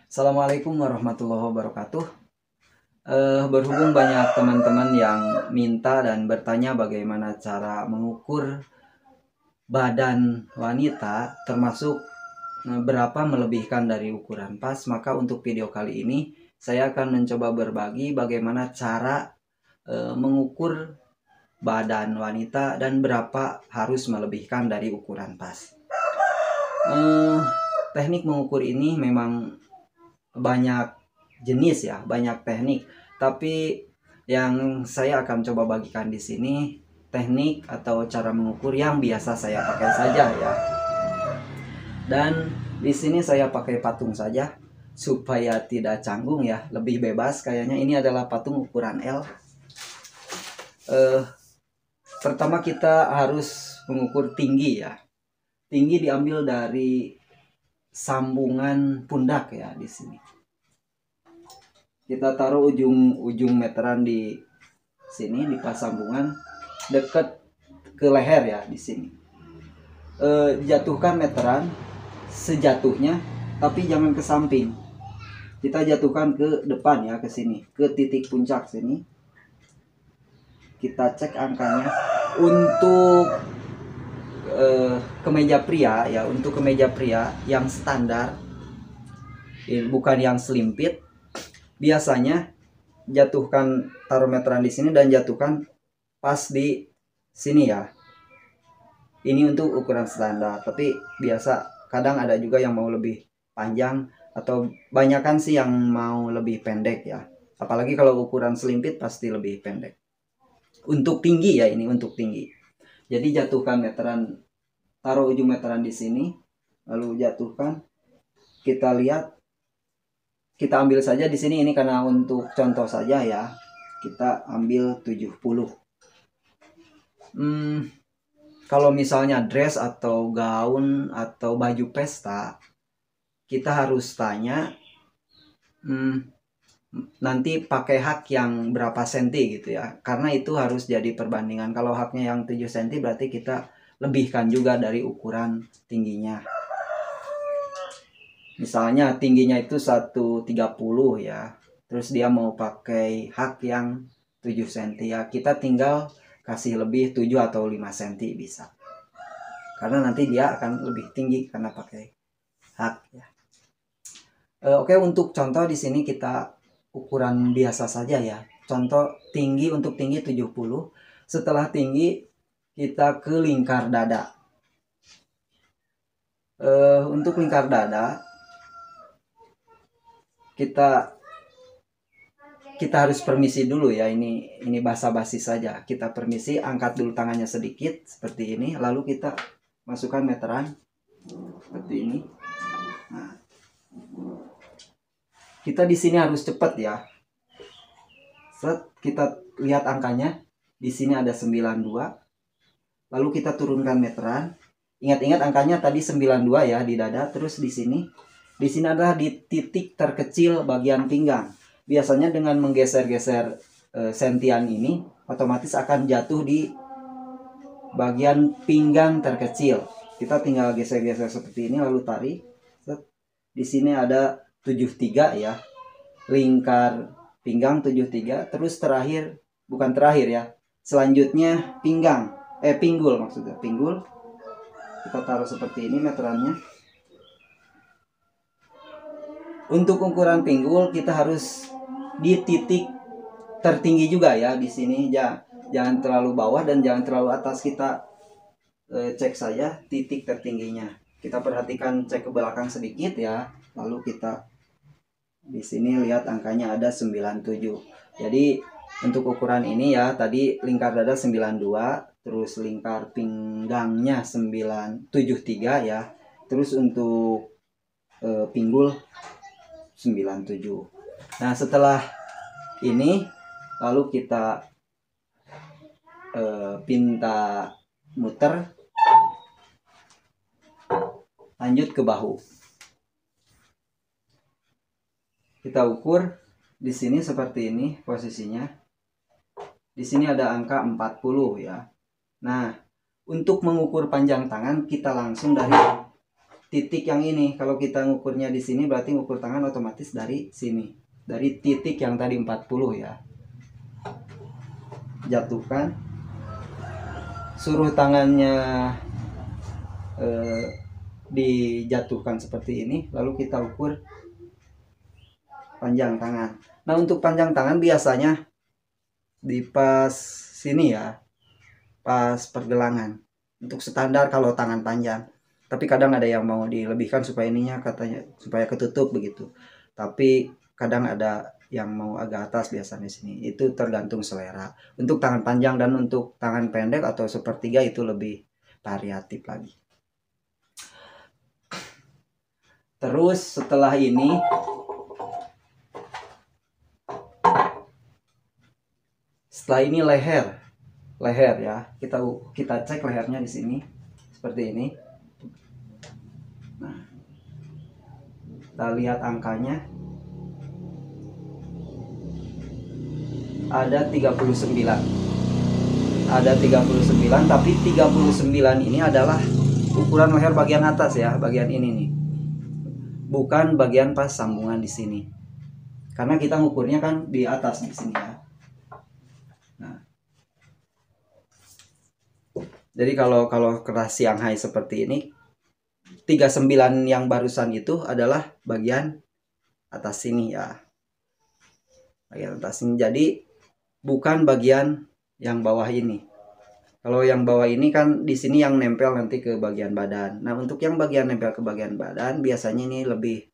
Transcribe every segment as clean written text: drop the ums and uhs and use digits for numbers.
Assalamualaikum warahmatullahi wabarakatuh. Berhubung banyak teman-teman yang minta dan bertanya bagaimana cara mengukur badan wanita, termasuk berapa melebihkan dari ukuran pas, maka untuk video kali ini saya akan mencoba berbagi bagaimana cara mengukur badan wanita dan berapa harus melebihkan dari ukuran pas. Teknik mengukur ini memang banyak jenis ya, banyak teknik. Tapi yang saya akan coba bagikan di sini teknik atau cara mengukur yang biasa saya pakai saja ya. Dan di sini saya pakai patung saja supaya tidak canggung ya, lebih bebas kayaknya. Ini adalah patung ukuran L. Pertama kita harus mengukur tinggi ya. Tinggi diambil dari sambungan pundak ya di sini. Kita taruh ujung meteran di sini di pas sambungan dekat ke leher ya di sini. Jatuhkan meteran sejatuhnya, tapi jangan ke samping. Kita jatuhkan ke depan ya, ke sini, ke titik puncak sini. Kita cek angkanya untuk kemeja pria ya, untuk kemeja pria yang standar, bukan yang selimpit. Biasanya jatuhkan, taruh meteran di sini dan jatuhkan pas di sini ya. Ini untuk ukuran standar, tapi biasa kadang ada juga yang mau lebih panjang atau banyakan sih yang mau lebih pendek ya. Apalagi kalau ukuran selimpit pasti lebih pendek. Untuk tinggi ya, ini untuk tinggi. Jadi jatuhkan meteran, taruh ujung meteran di sini, lalu jatuhkan. Kita lihat, kita ambil saja di sini, ini karena untuk contoh saja ya. Kita ambil 70. Kalau misalnya dress atau gaun atau baju pesta, kita harus tanya nanti pakai hak yang berapa senti gitu ya. Karena itu harus jadi perbandingan. Kalau haknya yang 7 senti berarti kita lebihkan juga dari ukuran tingginya. Misalnya tingginya itu 130 ya. Terus dia mau pakai hak yang 7 cm ya, kita tinggal kasih lebih 7 atau 5 cm bisa. Karena nanti dia akan lebih tinggi karena pakai hak ya. Oke, untuk contoh di sini kita ukuran biasa saja ya. Contoh tinggi, untuk tinggi 70. Setelah tinggi kita ke lingkar dada. Untuk lingkar dada kita harus permisi dulu ya, ini basa-basi saja. Kita permisi, angkat dulu tangannya sedikit seperti ini, lalu kita masukkan meteran seperti ini. Nah, kita di sini harus cepat ya. Kita lihat angkanya, di sini ada 92. Lalu kita turunkan meteran. Ingat-ingat angkanya tadi 92 ya di dada, terus di sini adalah di titik terkecil bagian pinggang. Biasanya dengan menggeser-geser sentian ini otomatis akan jatuh di bagian pinggang terkecil. Kita tinggal geser-geser seperti ini lalu tarik. Di sini ada 73 ya. Lingkar pinggang 73, terus terakhir, bukan terakhir ya. Selanjutnya pinggang, pinggul maksudnya, pinggul. Kita taruh seperti ini meterannya. Untuk ukuran pinggul kita harus di titik tertinggi juga ya di sini. Jangan terlalu bawah dan jangan terlalu atas. Kita cek saja titik tertingginya. Kita perhatikan, cek ke belakang sedikit ya. Lalu kita di sini lihat angkanya ada 97. Jadi untuk ukuran ini ya, tadi lingkar dada 92, terus lingkar pinggangnya 973 ya. Terus untuk pinggul 97. Nah, setelah ini lalu kita pinta muter, lanjut ke bahu. Kita ukur di sini seperti ini posisinya. Di sini ada angka 40 ya. Nah, untuk mengukur panjang tangan kita langsung dari titik yang ini. Kalau kita ngukurnya di sini berarti ngukur tangan otomatis dari sini. Dari titik yang tadi 40 ya. Jatuhkan. Suruh tangannya dijatuhkan seperti ini. Lalu kita ukur panjang tangan. Nah, untuk panjang tangan biasanya di pas sini ya. Pas pergelangan. Untuk standar kalau tangan panjang. Tapi kadang ada yang mau dilebihkan supaya ininya katanya supaya ketutup begitu. Tapi kadang ada yang mau agak atas biasanya sini. Itu tergantung selera. Untuk tangan panjang dan untuk tangan pendek atau sepertiga itu lebih variatif lagi. Terus setelah ini leher. Leher ya. Kita cek lehernya di sini seperti ini. Nah, kita lihat angkanya. Ada 39. Ada 39, tapi 39 ini adalah ukuran leher bagian atas ya, bagian ini nih. Bukan bagian pas sambungan di sini. Karena kita ngukurnya kan di atas di sini ya. Nah. Jadi kalau keras Shanghai seperti ini 39 yang barusan itu adalah bagian atas sini ya. Bagian atas ini. Jadi bukan bagian yang bawah ini. Kalau yang bawah ini kan di sini yang nempel nanti ke bagian badan. Nah, untuk yang bagian nempel ke bagian badan biasanya ini lebih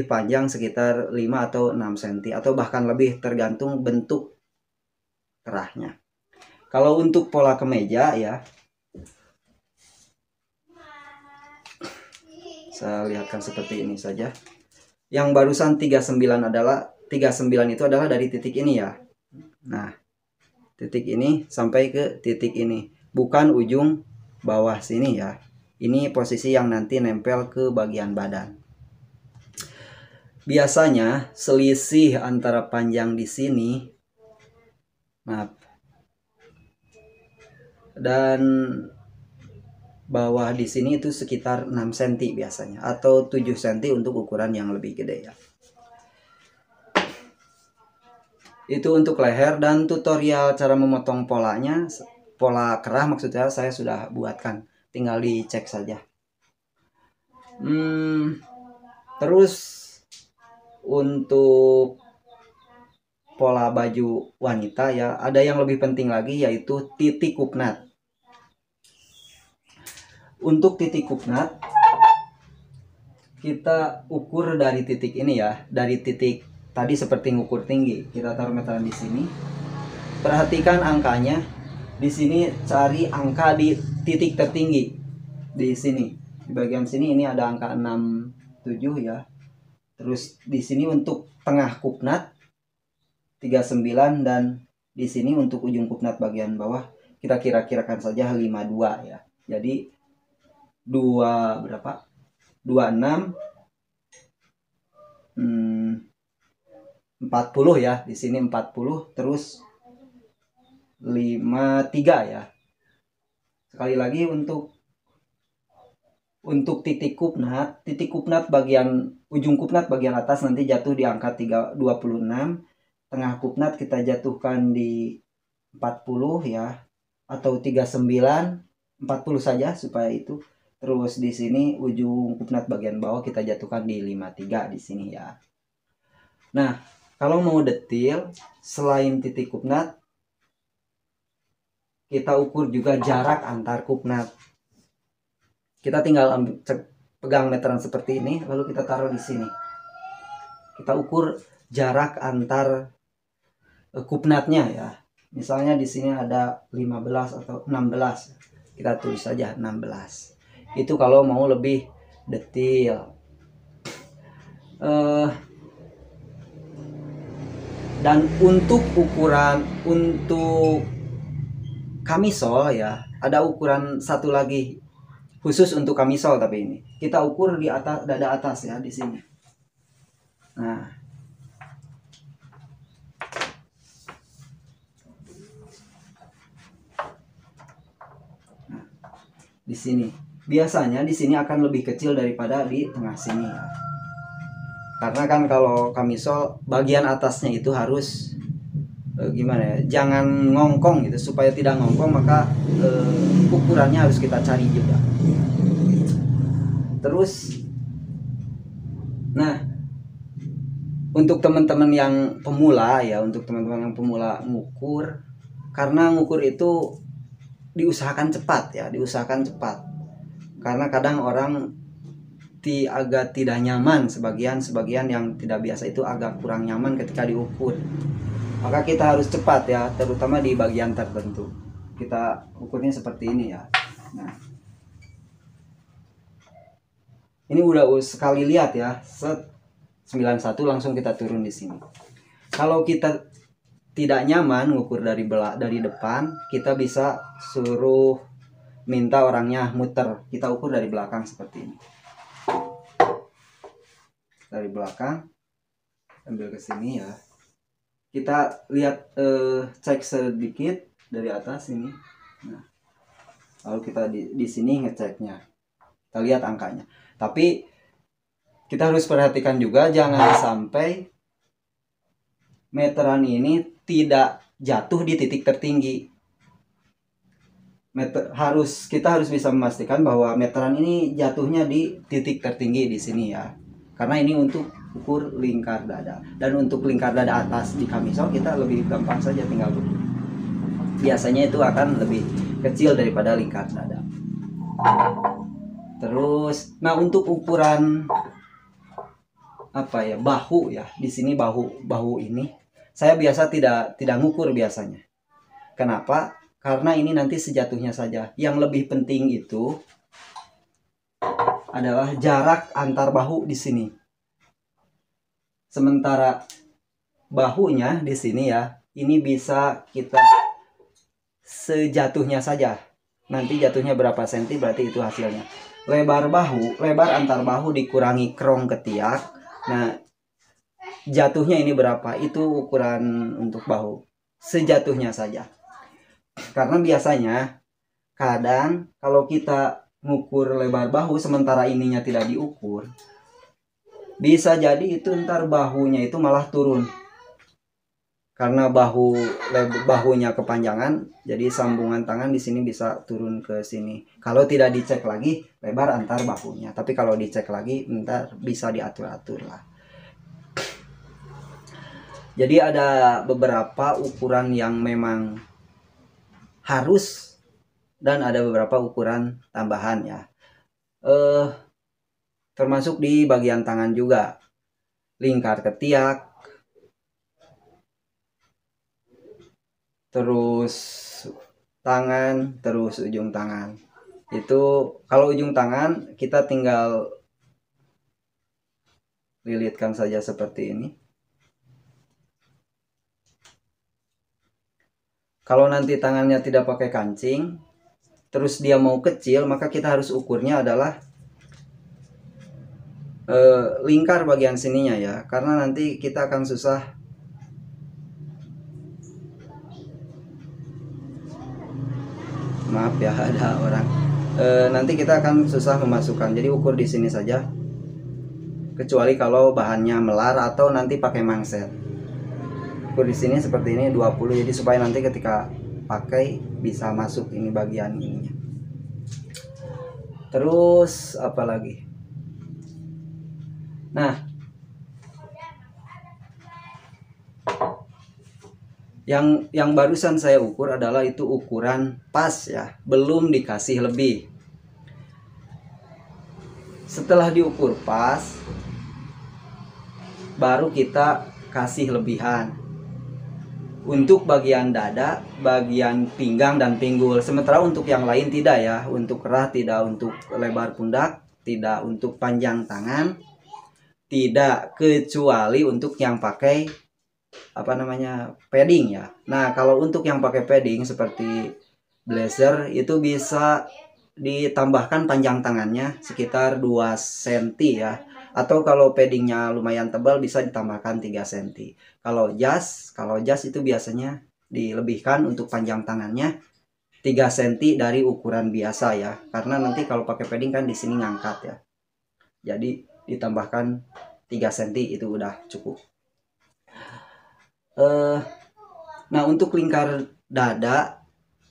panjang sekitar 5 atau 6 cm atau bahkan lebih tergantung bentuk kerahnya. Kalau untuk pola kemeja ya, saya lihatkan seperti ini saja. Yang barusan 39 itu adalah dari titik ini ya. Nah, titik ini sampai ke titik ini, bukan ujung bawah sini ya. Ini posisi yang nanti nempel ke bagian badan. Biasanya selisih antara panjang di sini, maaf, dan bawah di sini itu sekitar 6 cm biasanya, atau 7 cm untuk ukuran yang lebih gede ya. Itu untuk leher, dan tutorial cara memotong polanya, pola kerah maksudnya saya sudah buatkan, tinggal dicek saja. Terus untuk pola baju wanita ya, ada yang lebih penting lagi yaitu titik kupnat. Untuk titik kupnat kita ukur dari titik ini ya, dari titik tadi seperti ngukur tinggi. Kita taruh meteran di sini. Perhatikan angkanya. Di sini cari angka di titik tertinggi. Di sini. Di bagian sini ini ada angka 67 ya. Terus di sini untuk tengah kupnat 39, dan di sini untuk ujung kupnat bagian bawah kita kira-kirakan saja 52 ya. Jadi 26 40 ya, di sini 40, terus 53 ya. Sekali lagi untuk titik kupnat bagian ujung kupnat bagian atas nanti jatuh di angka 26, tengah kupnat kita jatuhkan di 40 ya, atau 39, 40 saja supaya itu. Terus di sini ujung kupnat bagian bawah kita jatuhkan di 53 di sini ya. Nah, kalau mau detail selain titik kupnat, kita ukur juga jarak antar kupnat. Kita tinggal pegang meteran seperti ini, lalu kita taruh di sini. Kita ukur jarak antar kupnatnya ya. Misalnya di sini ada 15 atau 16. Kita tulis saja 16. Itu kalau mau lebih detail. Dan untuk ukuran untuk kamisol ya, ada ukuran satu lagi khusus untuk kamisol, tapi ini kita ukur di atas dada atas ya, di sini. Nah, di sini biasanya di sini akan lebih kecil daripada di tengah sini ya. Karena kan kalau kamisol bagian atasnya itu harus gimana ya, jangan ngongkong gitu. Supaya tidak ngongkong maka ukurannya harus kita cari juga. Terus nah, untuk teman-teman yang pemula ya, untuk teman-teman yang pemula ngukur, karena ngukur itu diusahakan cepat ya, diusahakan cepat. Karena kadang orang agak tidak nyaman, sebagian yang tidak biasa itu agak kurang nyaman ketika diukur. Maka kita harus cepat ya, terutama di bagian tertentu. Kita ukurnya seperti ini ya. Nah, ini udah sekali lihat ya, set 91 langsung kita turun di sini. Kalau kita tidak nyaman ngukur dari depan, kita bisa suruh minta orangnya muter. Kita ukur dari belakang seperti ini. Dari belakang ambil ke sini ya. Kita lihat cek sedikit dari atas ini. Nah, lalu kita di sini ngeceknya. Kita lihat angkanya. Tapi kita harus perhatikan juga jangan sampai meteran ini tidak jatuh di titik tertinggi. Kita harus bisa memastikan bahwa meteran ini jatuhnya di titik tertinggi di sini ya. Karena ini untuk ukur lingkar dada. Dan untuk lingkar dada atas di kamisol kita lebih gampang saja tinggal ukur. Biasanya itu akan lebih kecil daripada lingkar dada. Terus, nah untuk ukuran apa ya, bahu ya. Di sini bahu ini saya biasa tidak ngukur biasanya. Kenapa? Karena ini nanti sejatuhnya saja. Yang lebih penting itu adalah jarak antar bahu di sini. Sementara bahunya di sini ya, ini bisa kita sejatuhnya saja. Nanti jatuhnya berapa senti berarti itu hasilnya. Lebar antar bahu dikurangi krong ketiak. Nah, jatuhnya ini berapa? Itu ukuran untuk bahu. Sejatuhnya saja. Karena biasanya kadang kalau kita ngukur lebar bahu sementara ininya tidak diukur, bisa jadi itu ntar bahunya itu malah turun. Karena bahunya kepanjangan, jadi sambungan tangan di sini bisa turun ke sini. Kalau tidak dicek lagi lebar antar bahunya, tapi kalau dicek lagi ntar bisa diatur-atur lah. Jadi ada beberapa ukuran yang memang harus dan ada beberapa ukuran tambahan ya. Termasuk di bagian tangan juga. Lingkar ketiak. Terus tangan, terus ujung tangan. Itu kalau ujung tangan kita tinggal lilitkan saja seperti ini. Kalau nanti tangannya tidak pakai kancing, terus dia mau kecil, maka kita harus ukurnya adalah lingkar bagian sininya ya, karena nanti kita akan susah maaf ya ada orang nanti kita akan susah memasukkan. Jadi ukur di sini saja, kecuali kalau bahannya melar atau nanti pakai mangset. Ukur di sini seperti ini 20, jadi supaya nanti ketika pakai bisa masuk ini bagian ininya. Terus apa lagi? Nah, yang barusan saya ukur adalah itu ukuran pas ya, belum dikasih lebih. Setelah diukur pas, baru kita kasih lebihan. Untuk bagian dada, bagian pinggang dan pinggul. Sementara untuk yang lain tidak ya. Untuk kerah tidak, untuk lebar pundak tidak, untuk panjang tangan tidak, kecuali untuk yang pakai padding ya. Nah, kalau untuk yang pakai padding seperti blazer itu bisa ditambahkan panjang tangannya sekitar 2 cm ya. Atau kalau paddingnya lumayan tebal bisa ditambahkan 3 cm. Kalau jas itu biasanya dilebihkan untuk panjang tangannya 3 cm dari ukuran biasa ya, karena nanti kalau pakai padding kan di sini ngangkat ya, jadi ditambahkan 3 cm itu udah cukup. Nah untuk lingkar dada,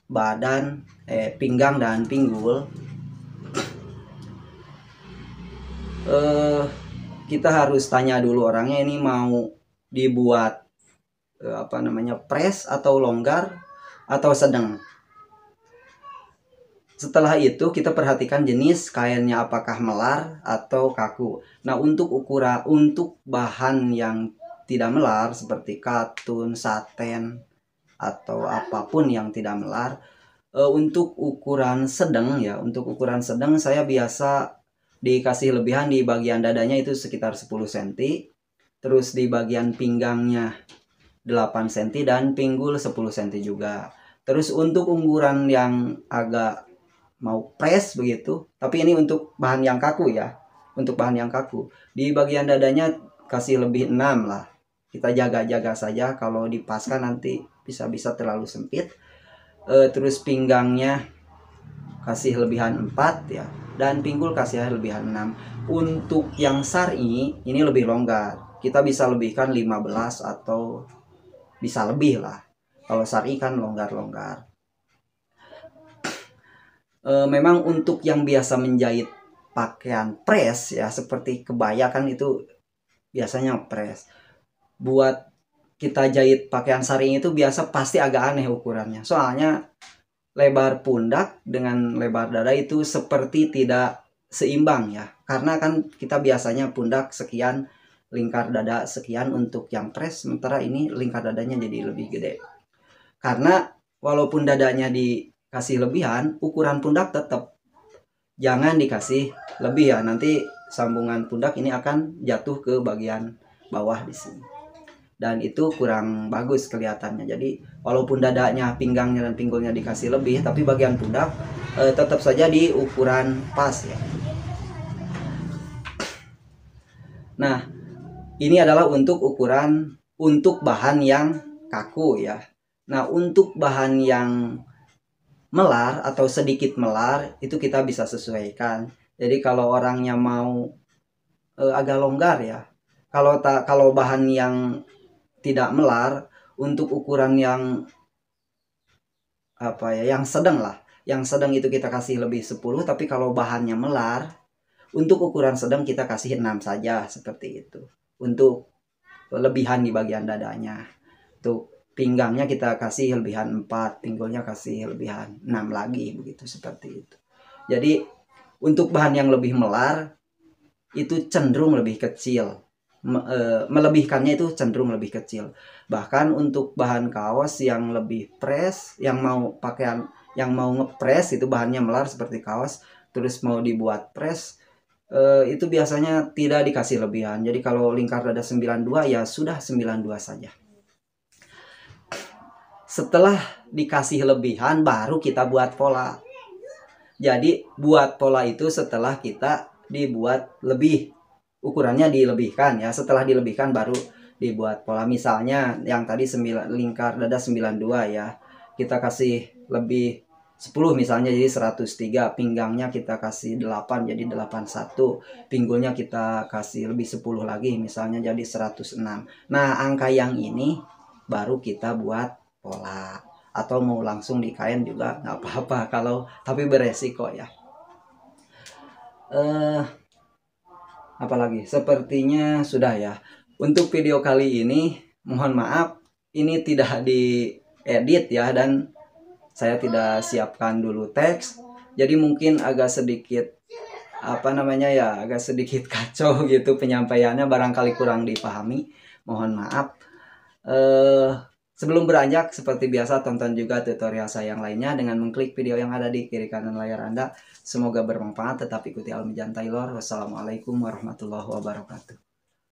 badan, pinggang dan pinggul, kita harus tanya dulu orangnya ini mau dibuat press atau longgar atau sedang. Setelah itu kita perhatikan jenis kainnya apakah melar atau kaku. Nah untuk bahan yang tidak melar seperti katun, saten atau apapun yang tidak melar, untuk ukuran sedang ya, untuk ukuran sedang saya biasa dikasih lebihan di bagian dadanya itu sekitar 10 cm, terus di bagian pinggangnya 8 cm dan pinggul 10 cm juga. Terus untuk ukuran yang agak mau press begitu, tapi ini untuk bahan yang kaku ya, untuk bahan yang kaku, di bagian dadanya kasih lebih 6 lah. Kita jaga-jaga saja, kalau dipaskan nanti bisa-bisa terlalu sempit. Terus pinggangnya kasih lebihan 4 ya, dan pinggul kasih lebihan 6. Untuk yang syar'i ini lebih longgar, kita bisa lebihkan 15 atau bisa lebih lah. Kalau syar'i kan longgar-longgar. Memang untuk yang biasa menjahit pakaian press ya, seperti kebaya kan itu biasanya press. Buat kita jahit pakaian syar'i itu biasa pasti agak aneh ukurannya, soalnya lebar pundak dengan lebar dada itu seperti tidak seimbang ya, karena kan kita biasanya pundak sekian, lingkar dada sekian untuk yang press, sementara ini lingkar dadanya jadi lebih gede. Karena walaupun dadanya dikasih lebihan, ukuran pundak tetap jangan dikasih lebih ya, nanti sambungan pundak ini akan jatuh ke bagian bawah di sini, dan itu kurang bagus kelihatannya. Jadi walaupun dadanya, pinggangnya dan pinggulnya dikasih lebih, tapi bagian pundak tetap saja di ukuran pas ya. Nah ini adalah untuk ukuran untuk bahan yang kaku ya. Nah untuk bahan yang melar atau sedikit melar itu kita bisa sesuaikan. Jadi kalau orangnya mau agak longgar ya, kalau bahan yang tidak melar, untuk ukuran yang yang sedang lah, yang sedang itu kita kasih lebih 10, tapi kalau bahannya melar, untuk ukuran sedang kita kasih 6 saja, seperti itu. Untuk lebihan di bagian dadanya, untuk pinggangnya kita kasih lebihan 4, pinggulnya kasih lebihan 6 lagi, begitu, seperti itu. Jadi untuk bahan yang lebih melar itu cenderung lebih kecil, melebihkannya itu cenderung lebih kecil. Bahkan untuk bahan kaos yang lebih press, yang mau pakaian yang mau ngepres itu bahannya melar seperti kaos, terus mau dibuat press, itu biasanya tidak dikasih lebihan. Jadi kalau lingkar dada 92 ya sudah 92 saja. Setelah dikasih lebihan baru kita buat pola. Jadi buat pola itu setelah kita dibuat lebih, ukurannya dilebihkan ya, setelah dilebihkan baru dibuat pola. Misalnya yang tadi lingkar dada 92 ya, kita kasih lebih 10 misalnya jadi 103, pinggangnya kita kasih 8 jadi 81, pinggulnya kita kasih lebih 10 lagi misalnya jadi 106. Nah angka yang ini baru kita buat pola, atau mau langsung di kain juga nggak apa-apa, kalau tapi beresiko ya. Apalagi sepertinya sudah ya. Untuk video kali ini mohon maaf ini tidak diedit ya, dan saya tidak siapkan dulu teks, jadi mungkin agak sedikit agak sedikit kacau gitu penyampaiannya, barangkali kurang dipahami, mohon maaf. Sebelum beranjak, seperti biasa tonton juga tutorial saya yang lainnya dengan mengklik video yang ada di kiri kanan layar Anda. Semoga bermanfaat, tetap ikuti Almijan Taylor. Wassalamualaikum warahmatullahi wabarakatuh.